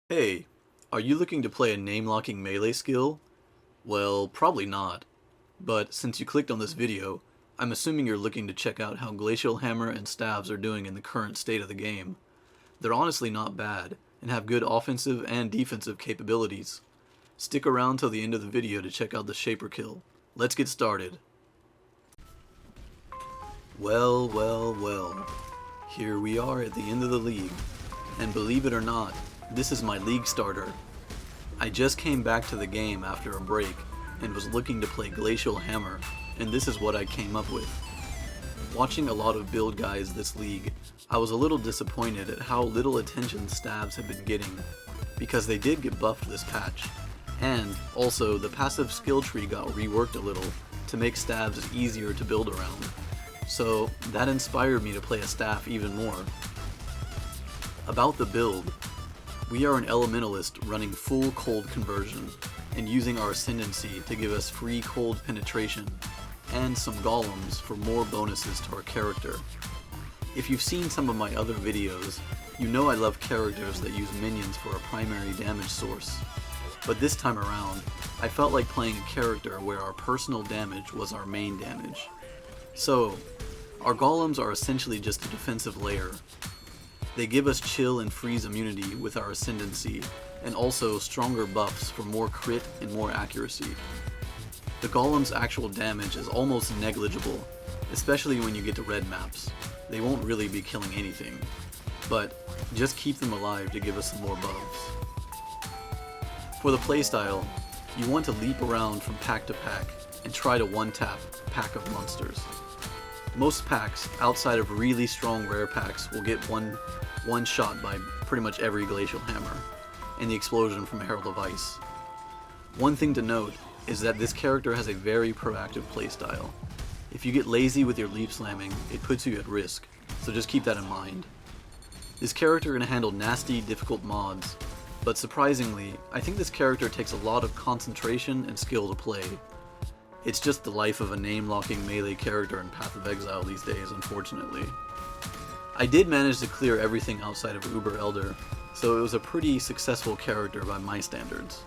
Hey, are you looking to play a name-locking melee skill? Well, probably not. But since you clicked on this video, I'm assuming you're looking to check out how Glacial Hammer and staves are doing in the current state of the game. They're honestly not bad, and have good offensive and defensive capabilities. Stick around till the end of the video to check out the Shaper kill. Let's get started. Well. Here we are at the end of the league, and believe it or not, this is my league starter. I just came back to the game after a break and was looking to play Glacial Hammer, and this is what I came up with. Watching a lot of build guys this league, I was a little disappointed at how little attention stabs have been getting, because they did get buffed this patch, and also the passive skill tree got reworked a little to make stabs easier to build around. So that inspired me to play a staff even more. About the build, we are an Elementalist running full cold conversion and using our ascendancy to give us free cold penetration and some golems for more bonuses to our character. If you've seen some of my other videos, you know I love characters that use minions for a primary damage source. But this time around, I felt like playing a character where our personal damage was our main damage. So, our golems are essentially just a defensive layer. They give us chill and freeze immunity with our ascendancy, and also stronger buffs for more crit and more accuracy. The golem's actual damage is almost negligible, especially when you get to red maps. They won't really be killing anything, but just keep them alive to give us some more buffs. For the playstyle, you want to leap around from pack to pack and try to one-tap a pack of monsters. Most packs, outside of really strong rare packs, will get one shot by pretty much every Glacial Hammer, and the explosion from Herald of Ice. One thing to note is that this character has a very proactive playstyle. If you get lazy with your leap slamming, it puts you at risk, so just keep that in mind. This character can handle nasty, difficult mods, but surprisingly, I think this character takes a lot of concentration and skill to play. It's just the life of a name-locking melee character in Path of Exile these days, unfortunately. I did manage to clear everything outside of Uber Elder, so it was a pretty successful character by my standards.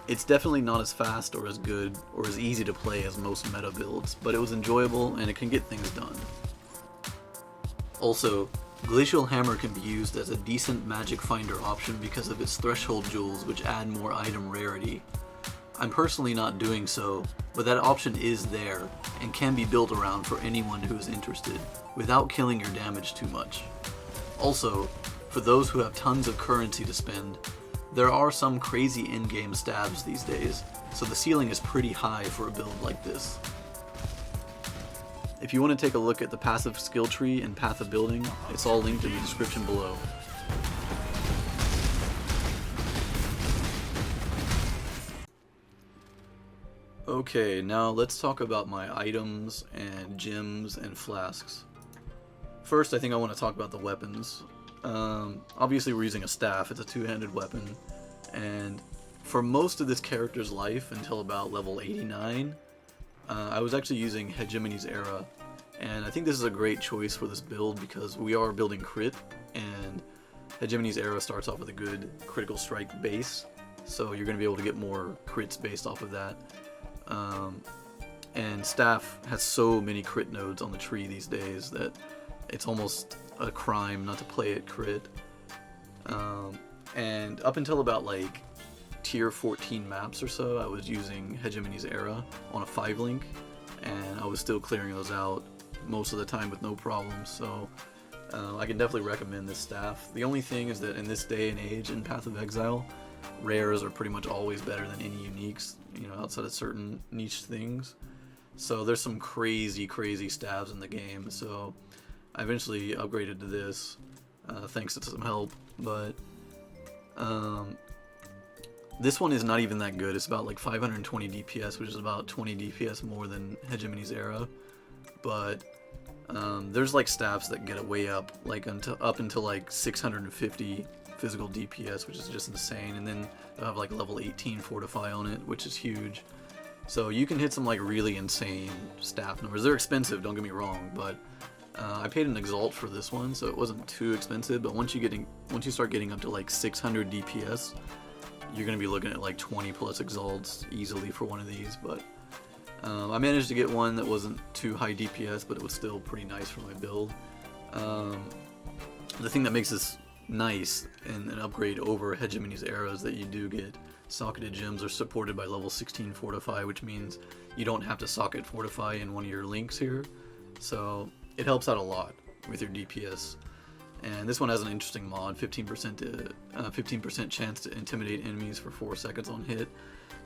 It's definitely not as fast or as good or as easy to play as most meta builds, but it was enjoyable and it can get things done. Also, Glacial Hammer can be used as a decent magic finder option because of its threshold jewels, which add more item rarity. I'm personally not doing so, but that option is there and can be built around for anyone who is interested, without killing your damage too much. Also, for those who have tons of currency to spend, there are some crazy in-game stabs these days, so the ceiling is pretty high for a build like this. If you want to take a look at the passive skill tree and path of building, it's all linked in the description below. Okay, now let's talk about my items and gems and flasks. First, I think I want to talk about the weapons. Obviously we're using a staff, it's a two-handed weapon, and for most of this character's life, until about level 89, I was actually using Hegemony's Era, and I think this is a great choice for this build because we are building crit, and Hegemony's Era starts off with a good critical strike base, so you're going to be able to get more crits based off of that. And staff has so many crit nodes on the tree these days that it's almost a crime not to play it crit. And up until about like tier 14 maps or so, I was using Hegemony's Era on a 5-link, and I was still clearing those out most of the time with no problems, so I can definitely recommend this staff. The only thing is that in this day and age in Path of Exile, rares are pretty much always better than any uniques, outside of certain niche things. So there's some crazy stabs in the game, so I eventually upgraded to this, thanks to some help, but this one is not even that good. It's about like 520 DPS, which is about 20 DPS more than Hegemony's Era, but there's like staffs that get it way up, like up until like 650 physical DPS, which is just insane, and then they'll have like level 18 Fortify on it, which is huge. So you can hit some like really insane staff numbers. They're expensive, don't get me wrong, but I paid an Exalt for this one, so it wasn't too expensive. But once you start getting up to like 600 DPS, you're gonna be looking at like 20 plus Exalts easily for one of these. But I managed to get one that wasn't too high DPS, but it was still pretty nice for my build. The thing that makes this nice and an upgrade over Hegemony's Era is that you do get socketed gems are supported by level 16 Fortify, which means you don't have to socket Fortify in one of your links here. So it helps out a lot with your DPS. And this one has an interesting mod, 15% chance to intimidate enemies for 4 seconds on hit.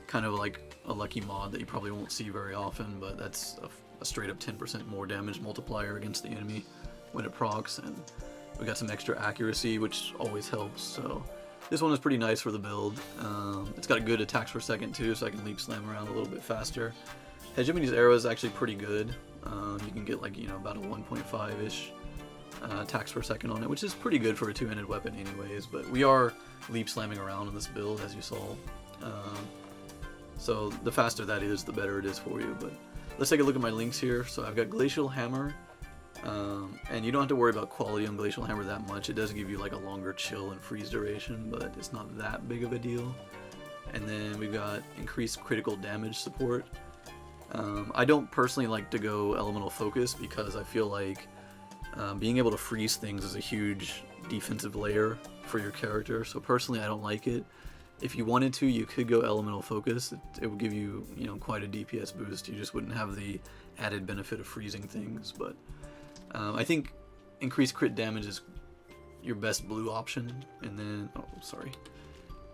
Kind of like a lucky mod that you probably won't see very often, but that's a straight up 10% more damage multiplier against the enemy when it procs. And we got some extra accuracy, which always helps. So this one is pretty nice for the build. It's got good attacks per second too, so I can leap slam around a little bit faster. Hegemony's Arrow is actually pretty good. You can get like, about a 1.5-ish attacks per second on it, which is pretty good for a two-handed weapon anyways, but we are leap slamming around in this build, as you saw. So the faster that is, the better it is for you. But let's take a look at my links here. So I've got Glacial Hammer, and you don't have to worry about quality on Glacial Hammer that much. It does give you like a longer chill and freeze duration, but it's not that big of a deal. And then we've got increased critical damage support. I don't personally like to go elemental focus because I feel like being able to freeze things is a huge defensive layer for your character. So personally, I don't like it. If you wanted to, you could go elemental focus. It would give you, quite a DPS boost. You just wouldn't have the added benefit of freezing things. But I think increased crit damage is your best blue option. And then,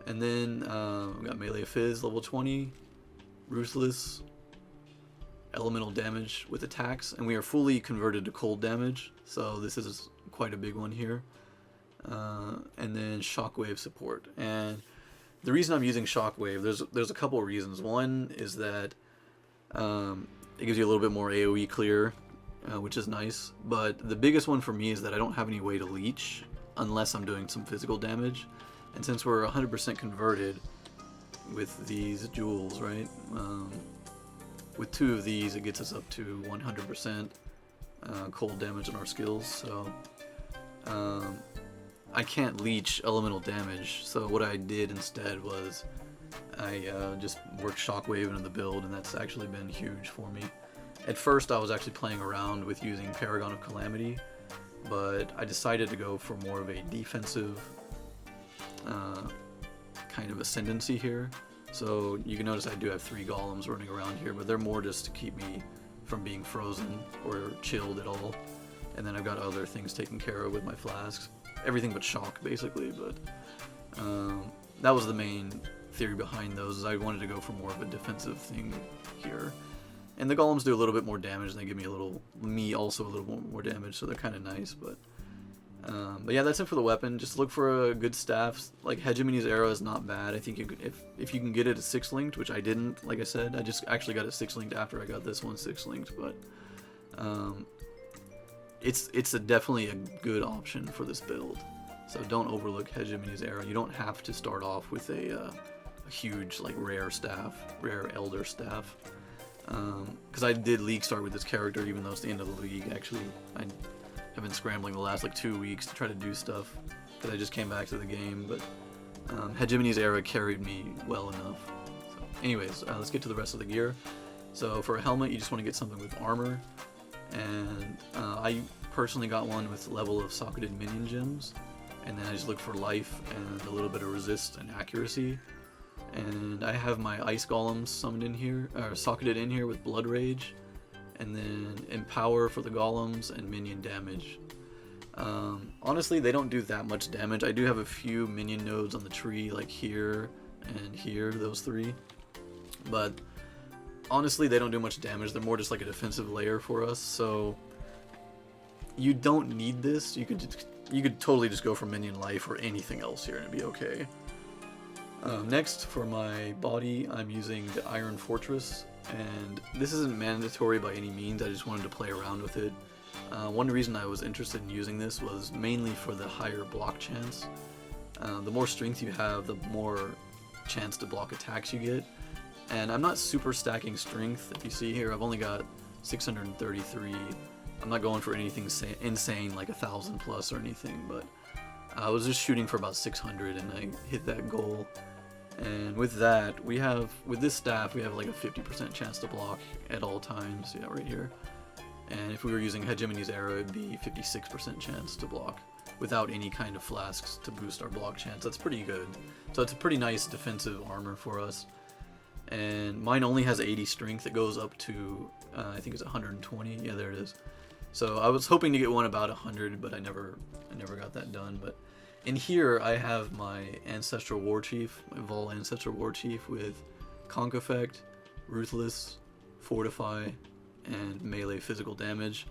And then we got Melee Fizz, level 20, Ruthless, elemental damage with attacks, and we are fully converted to cold damage, so this is quite a big one here. And then Shockwave support, and the reason I'm using Shockwave, there's a couple of reasons. One is that it gives you a little bit more AoE clear, which is nice, but the biggest one for me is that I don't have any way to leech unless I'm doing some physical damage, and since we're 100% converted with these jewels, right? With 2 of these, it gets us up to 100% cold damage on our skills, so I can't leech elemental damage. So what I did instead was I just worked Shockwave into the build, and that's actually been huge for me. At first, I was actually playing around with using Paragon of Calamity, but I decided to go for more of a defensive kind of ascendancy here. So you can notice I do have 3 golems running around here, but they're more just to keep me from being frozen or chilled at all. And then I've got other things taken care of with my flasks. Everything but shock, basically. But that was the main theory behind those, is I wanted to go for more of a defensive thing here. And the golems do a little bit more damage, and they give me also a little more damage, so they're kind of nice. But yeah, that's it for the weapon. Just look for a good staff. Like Hegemony's Arrow is not bad. I think if you can get it at 6-linked, which I didn't, like I said, I just actually got it 6-linked after I got this one 6-linked. But it's definitely a good option for this build. So don't overlook Hegemony's Arrow. You don't have to start off with a huge like rare elder staff. Because I did league start with this character, even though it's the end of the league. Actually, I've been scrambling the last like 2 weeks to try to do stuff because I just came back to the game, but Hegemony's Era carried me well enough. So anyways, let's get to the rest of the gear. So for a helmet, you just want to get something with armor, and I personally got one with level of socketed minion gems, and then I just look for life and a little bit of resist and accuracy. And I have my Ice Golems summoned in here, or socketed in here with Blood Rage, and then Empower for the Golems and minion damage. Honestly, they don't do that much damage. I do have a few minion nodes on the tree, like here and here, those 3. But honestly, they don't do much damage. They're more just like a defensive layer for us, so you don't need this. You could totally just go for minion life or anything else here and it'd be okay. Next, for my body, I'm using the Iron Fortress, and this isn't mandatory by any means. I just wanted to play around with it. One reason I was interested in using this was mainly for the higher block chance. The more strength you have, the more chance to block attacks you get. And I'm not super stacking strength. If you see here, I've only got 633 I'm not going for anything insane like 1,000 plus or anything, but I was just shooting for about 600 and I hit that goal. And with that, with this staff, we have like a 50% chance to block at all times, yeah, right here. And if we were using Hegemony's Arrow, it'd be 56% chance to block without any kind of flasks to boost our block chance. That's pretty good. So it's a pretty nice defensive armor for us. And mine only has 80 strength. It goes up to, I think it's 120. Yeah, there it is. So I was hoping to get one about 100, but I never got that done. But in here, I have my Ancestral War Chief, my Vol Ancestral War Chief with Conk Effect, Ruthless, Fortify, and melee physical damage.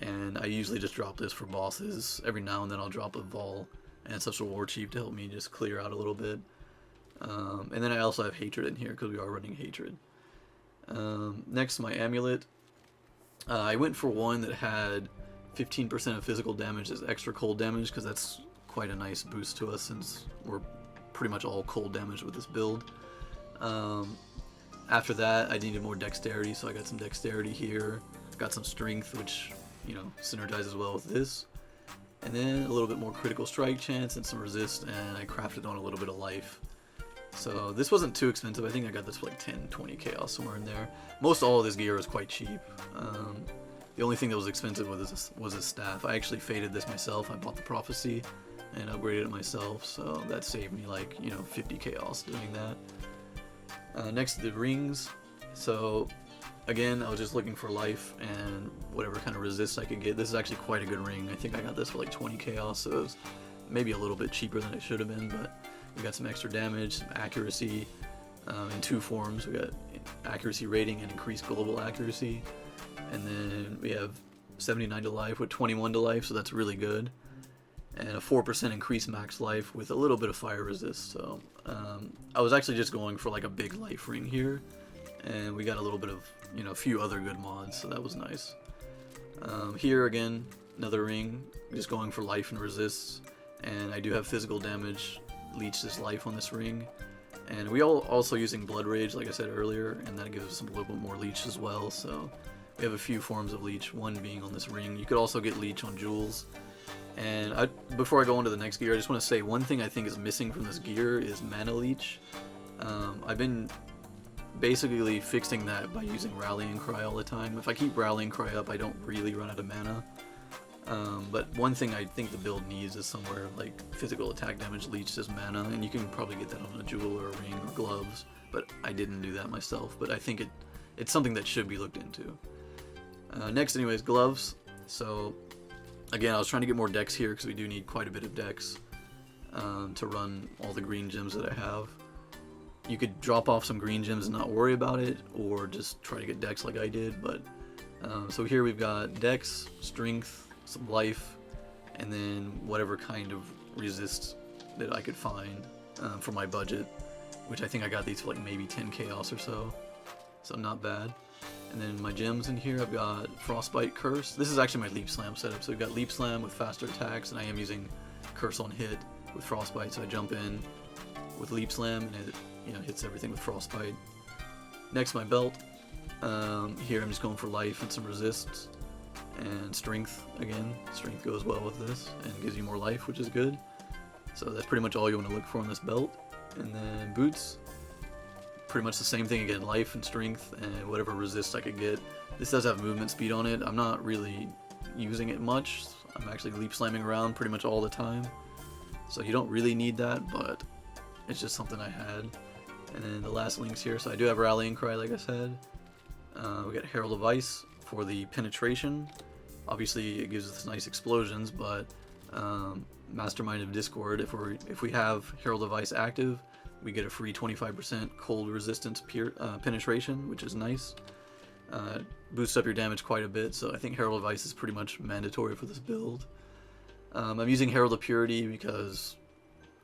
And I usually just drop this for bosses. Every now and then I'll drop a Vol Ancestral War Chief to help me just clear out a little bit. And then I also have Hatred in here because we are running Hatred. Next, my Amulet. I went for one that had 15% of physical damage as extra cold damage because that's quite a nice boost to us since we're pretty much all cold damage with this build. After that, I needed more dexterity, so I got some dexterity here. Got some strength, which, you know, synergizes well with this. And then a little bit more critical strike chance and some resist, and I crafted on a little bit of life. So this wasn't too expensive. I think I got this for like 10, 20 chaos, somewhere in there. Most all of this gear was quite cheap. The only thing that was expensive was this staff. I actually faded this myself. I bought the Prophecy and upgraded it myself, so that saved me like, you know, 50 chaos doing that. Next, the rings. So again, I was just looking for life and whatever kind of resist I could get. This is actually quite a good ring. I think I got this for like 20 chaos, so it was maybe a little bit cheaper than it should have been, but we got some extra damage, some accuracy in two forms. We got accuracy rating and increased global accuracy. And then we have 79 to life with 21 to life, so that's really good. And a 4% increased max life with a little bit of fire resist. So I was actually just going for like a big life ring here. And we got a little bit of, you know, a few other good mods, so that was nice. Here again, another ring, just going for life and resists. And I do have physical damage, leech this life on this ring. And we also using Blood Rage, like I said earlier, and that gives us a little bit more leech as well. So we have a few forms of leech, one being on this ring. You could also get leech on jewels. And before I go on to the next gear, I just want to say one thing I think is missing from this gear is mana leech. I've been basically fixing that by using Rallying Cry all the time. If I keep Rallying Cry up, I don't really run out of mana. But one thing I think the build needs is somewhere like physical attack damage leeches mana, and you can probably get that on a jewel or a ring or gloves, but I didn't do that myself. But I think it's something that should be looked into. Next, anyways, gloves. So again, I was trying to get more dex here because we do need quite a bit of dex to run all the green gems that I have. You could drop off some green gems and not worry about it, or just try to get dex like I did. But so here we've got dex, strength, some life, and then whatever kind of resist that I could find for my budget, which I think I got these for like maybe 10 chaos or so, so not bad. And then my gems in here, I've got Frostbite, Curse. This is actually my Leap Slam setup, so we've got Leap Slam with faster attacks, and I am using Curse on hit with Frostbite, so I jump in with Leap Slam, and it, you know, hits everything with Frostbite. Next, my belt. Here I'm just going for life and some resists. And strength, again, strength goes well with this and gives you more life, which is good. So that's pretty much all you want to look for in this belt. And then boots, pretty much the same thing again, life and strength and whatever resist I could get. This does have movement speed on it. I'm not really using it much. I'm actually leap slamming around pretty much all the time. So you don't really need that, but it's just something I had. And then the last links here, so I do have Rallying Cry, like I said. We got Herald of Ice for the penetration. Obviously it gives us nice explosions, but Mastermind of Discord, if we have Herald of Ice active, we get a free 25% cold resistance penetration, which is nice. Boosts up your damage quite a bit, so I think Herald of Ice is pretty much mandatory for this build. I'm using Herald of Purity because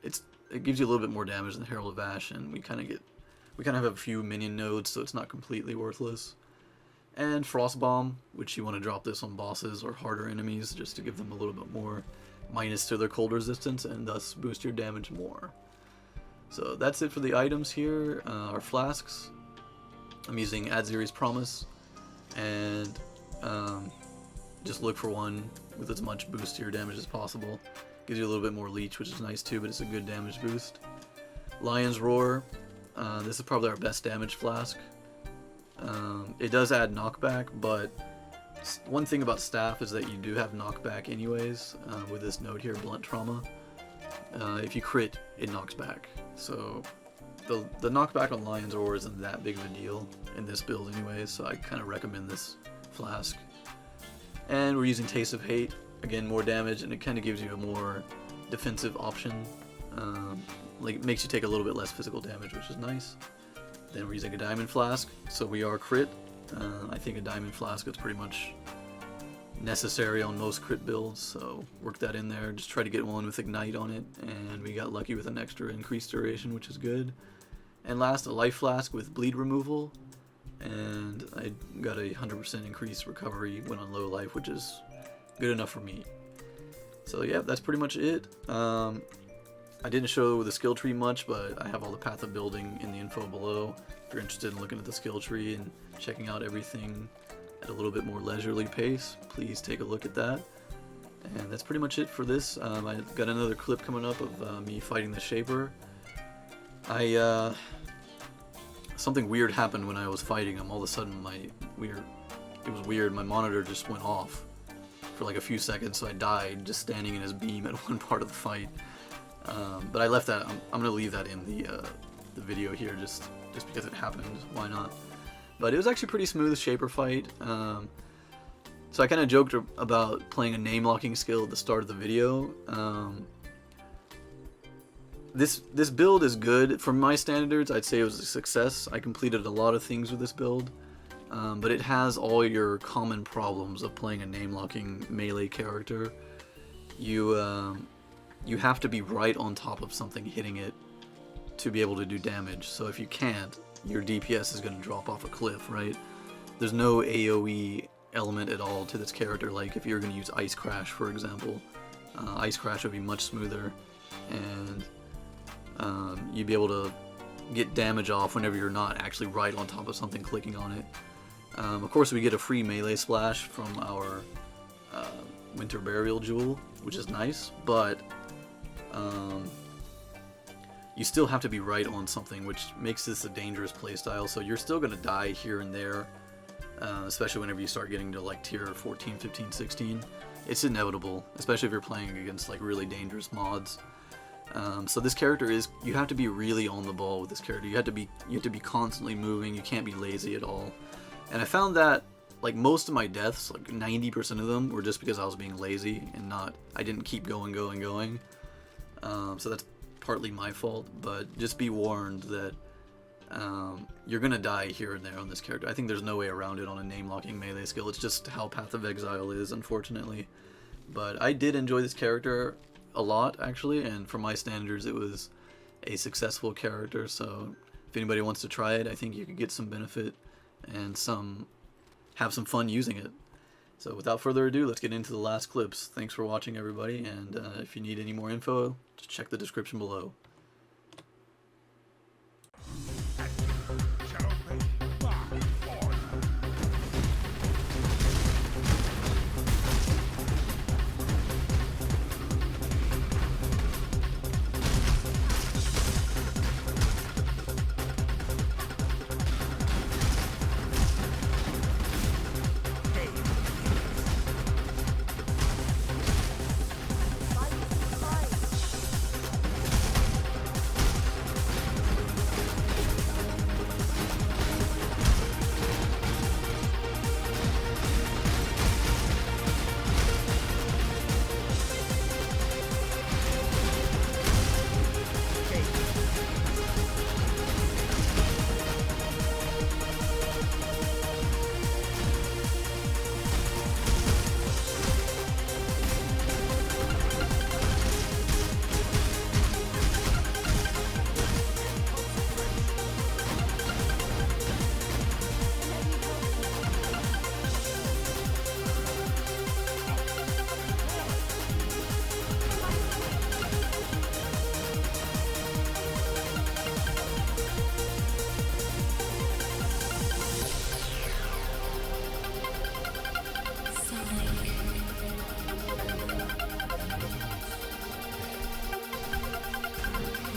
it gives you a little bit more damage than Herald of Ash, and we kind of have a few minion nodes, so it's not completely worthless. And Frost Bomb, which you want to drop this on bosses or harder enemies just to give them a little bit more minus to their cold resistance and thus boost your damage more. So that's it for the items here. Our flasks, I'm using Adziri's Promise, and just look for one with as much boost to your damage as possible. Gives you a little bit more leech, which is nice too, but it's a good damage boost. Lion's Roar, this is probably our best damage flask. It does add knockback, but one thing about staff is that you do have knockback anyways, with this node here, Blunt Trauma. If you crit, it knocks back. So the knockback on Lion's Roar isn't that big of a deal in this build anyways, so I kind of recommend this flask. And we're using Taste of Hate, again more damage, and it kind of gives you a more defensive option. Like it makes you take a little bit less physical damage, which is nice. Then we're using a Diamond Flask, so we are crit. I think a Diamond Flask is pretty much necessary on most crit builds, so work that in there. Just try to get one with Ignite on it, and we got lucky with an extra increased duration, which is good. And last, a Life Flask with Bleed Removal, and I got a 100% increased recovery when on low life, which is good enough for me. So yeah, that's pretty much it. I didn't show the skill tree much, but I have all the path of building in the info below. If you're interested in looking at the skill tree and checking out everything at a little bit more leisurely pace, please take a look at that. And that's pretty much it for this. I got another clip coming up of me fighting the Shaper. Something weird happened when I was fighting him. All of a sudden it was weird, my monitor just went off for like a few seconds, so I died just standing in his beam at one part of the fight. But I left that. I'm gonna leave that in the video here just because it happened. Why not? But it was actually pretty smooth Shaper fight. So I kind of joked about playing a name locking skill at the start of the video. This build is good for my standards. I'd say it was a success. I completed a lot of things with this build, but it has all your common problems of playing a name locking melee character. You have to be right on top of something hitting it to be able to do damage. So if you can't, your DPS is going to drop off a cliff, right? There's no AoE element at all to this character. Like if you're going to use Ice Crash, for example, Ice Crash would be much smoother, and you'd be able to get damage off whenever you're not actually right on top of something clicking on it. Of course, we get a free melee splash from our Winter Burial Jewel, which is nice, but you still have to be right on something, which makes this a dangerous playstyle. So you're still going to die here and there, especially whenever you start getting to like tier 14, 15, 16. It's inevitable, especially if you're playing against like really dangerous mods. So this character you have to be really on the ball with this character. You have to be constantly moving. You can't be lazy at all. And I found that like most of my deaths, like 90% of them, were just because I was being lazy and I didn't keep going. So that's partly my fault, but just be warned that you're gonna die here and there on this character. I think there's no way around it on a name locking melee skill. It's just how Path of Exile is, unfortunately. But I did enjoy this character a lot, actually, and for my standards it was a successful character. So if anybody wants to try it, I think you could get some benefit and have some fun using it. So without further ado, let's get into the last clips. Thanks for watching, everybody, and if you need any more info, just check the description below.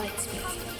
Blight speak.